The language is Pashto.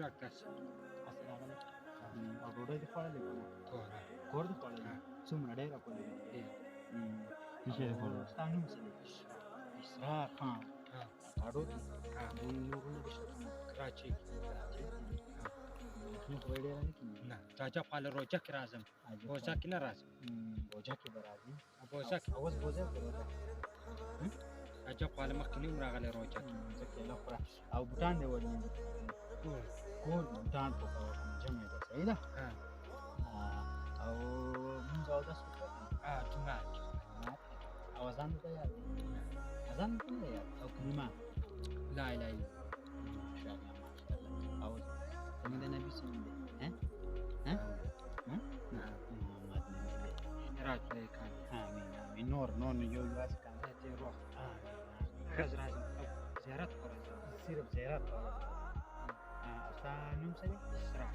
راکس اصل هغه او ډوډۍ دې خوړلې کنه کور دې خوړلې څومره ډېره خوړلې نشي دې خوړلې ستا نوم څه دی اسراق ها کاډو دې نورونه دې شته کراچي نه خو ډېره نه کېږي نه راجا پال روجا کې راځم بوزا کې نه راځم بوجا کې به راځي بوزا کې اوس بوزا کې راځي راجا پال مخکې نوم راغلی روجا کې ځکه له خوره او بوټان دې ولې کور بوټان په جمع ده صحیح ده او مونږ او داس جمعات او اذان ته یاد اذان ته نه یاد او کلمه لا اله الا ماشاءالله ماشاءالله او څنګه د نبی سره دی ها محمد نبی راځي کان امين امين نور یو واس کان ته روح راځم زیارت کړم صرف زیارت او ستا نوم څه دی اسراء